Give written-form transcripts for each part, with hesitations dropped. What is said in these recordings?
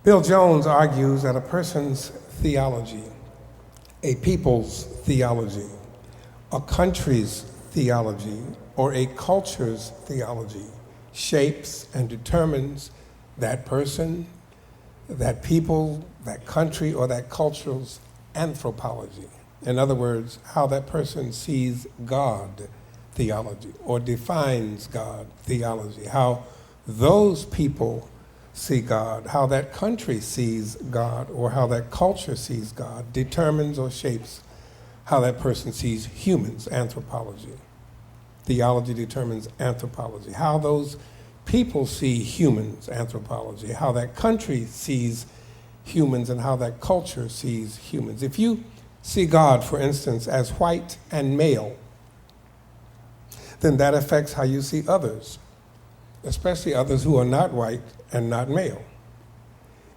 Bill Jones argues that a person's theology, a people's theology, a country's theology, or a culture's theology shapes and determines that person, that people, that country, or that culture's anthropology. In other words, how that person sees God theology or defines God theology, how those people see God, how that country sees God, or how that culture sees God determines or shapes how that person sees humans, anthropology. Theology determines anthropology. How those people see humans, anthropology. How that country sees humans and how that culture sees humans. If you see God, for instance, as white and male, then that affects how you see others, especially others who are not white and not male.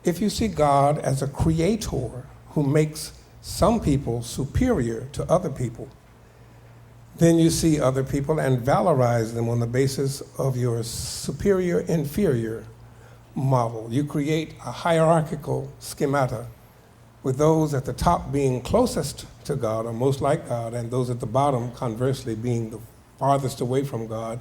If you see God as a creator who makes some people superior to other people, then you see other people and valorize them on the basis of your superior-inferior model. You create a hierarchical schemata with those at the top being closest to God or most like God, and those at the bottom, conversely, being the farthest away from God,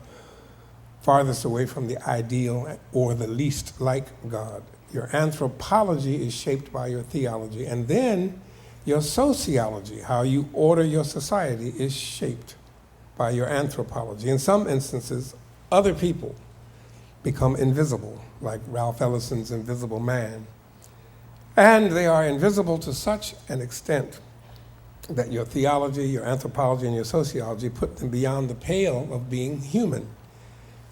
farthest away from the ideal, or the least like God. Your anthropology is shaped by your theology, and then your sociology, how you order your society, is shaped by your anthropology. In some instances, other people become invisible, like Ralph Ellison's Invisible Man. And they are invisible to such an extent that your theology, your anthropology, and your sociology put them beyond the pale of being human.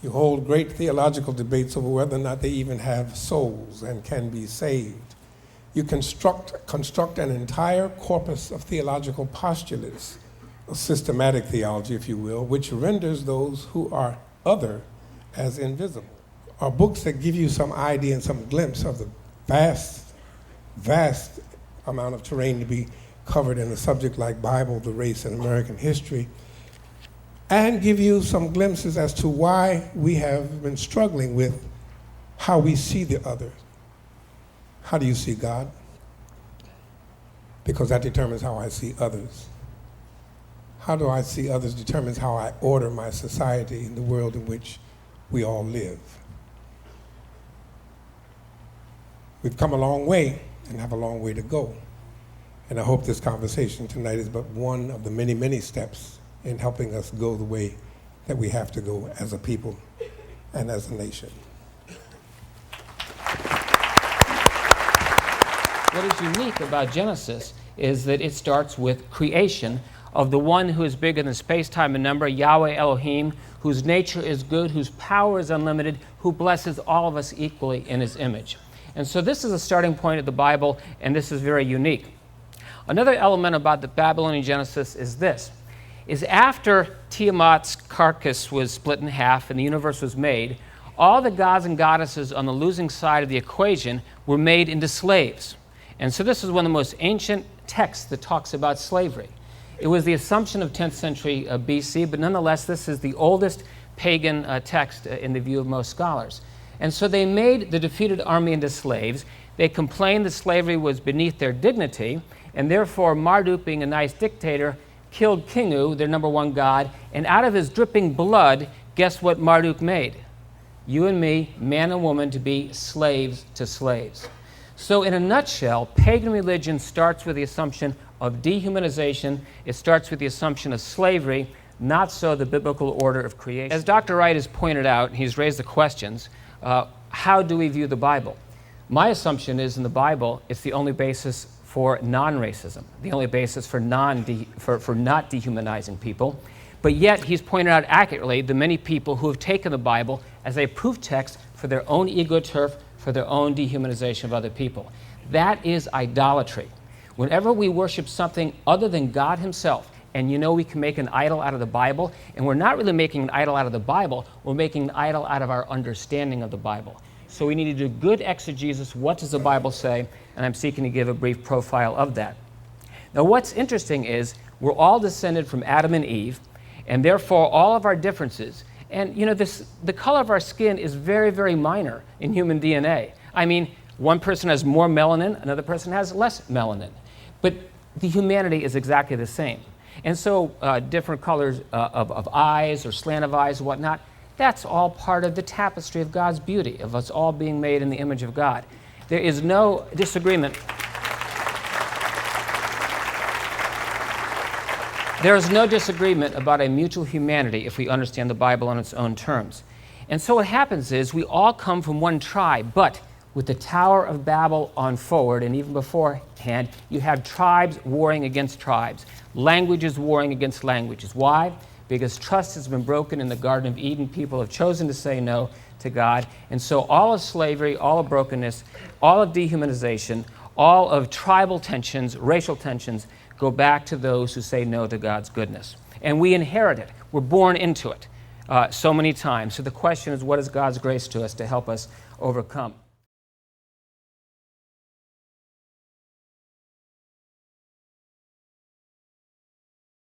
You hold great theological debates over whether or not they even have souls and can be saved. You construct an entire corpus of theological postulates, a systematic theology, if you will, which renders those who are other as invisible. Are books that give you some idea and some glimpse of the vast amount of terrain to be covered in a subject like Bible, the race, and American history, and give you some glimpses as to why we have been struggling with how we see the other. How do you see God? Because that determines how I see others. How do I see others determines how I order my society in the world in which we all live. We've come a long way and have a long way to go. And I hope this conversation tonight is but one of the many, many steps in helping us go the way that we have to go as a people and as a nation. What is unique about Genesis is that it starts with creation of the one who is bigger than space, time, and number, Yahweh Elohim, whose nature is good, whose power is unlimited, who blesses all of us equally in his image. And so this is a starting point of the Bible, and this is very unique. Another element about the Babylonian Genesis is this, is after Tiamat's carcass was split in half and the universe was made, all the gods and goddesses on the losing side of the equation were made into slaves. And so this is one of the most ancient texts that talks about slavery. It was the assumption of 10th century BC, but nonetheless, this is the oldest pagan text in the view of most scholars. And so they made the defeated army into slaves. They complained that slavery was beneath their dignity, and therefore Marduk, being a nice dictator, killed Kingu, their number one god, and out of his dripping blood, guess what Marduk made? You and me, man and woman, to be slaves to slaves. So in a nutshell, pagan religion starts with the assumption of dehumanization. It starts with the assumption of slavery, not so the biblical order of creation. As Dr. Wright has pointed out, he's raised the questions, how do we view the Bible? My assumption is in the Bible, it's the only basis for non-racism, the only basis for not dehumanizing people. But yet, he's pointed out accurately the many people who have taken the Bible as a proof text for their own ego turf, for their own dehumanization of other people. That is idolatry. Whenever we worship something other than God himself, and you know we can make an idol out of the Bible, and we're not really making an idol out of the Bible, we're making an idol out of our understanding of the Bible. So we need to do good exegesis. What does the Bible say? And I'm seeking to give a brief profile of that. Now what's interesting is we're all descended from Adam and Eve, and therefore all of our differences, and you know the color of our skin is very, very minor in human DNA. I mean, One person has more melanin, another person has less melanin. But the humanity is exactly the same. And so different colors of eyes or slant of eyes and whatnot, that's all part of the tapestry of God's beauty, of us all being made in the image of God. There is no disagreement. There is no disagreement about a mutual humanity if we understand the Bible on its own terms. And so what happens is we all come from one tribe, but with the Tower of Babel on forward, and even beforehand, you have tribes warring against tribes, languages warring against languages. Why? Because trust has been broken in the Garden of Eden. People have chosen to say no to God. And so all of slavery, all of brokenness, all of dehumanization, all of tribal tensions, racial tensions, go back to those who say no to God's goodness. And we inherit it. We're born into it so many times. So the question is, what is God's grace to us to help us overcome?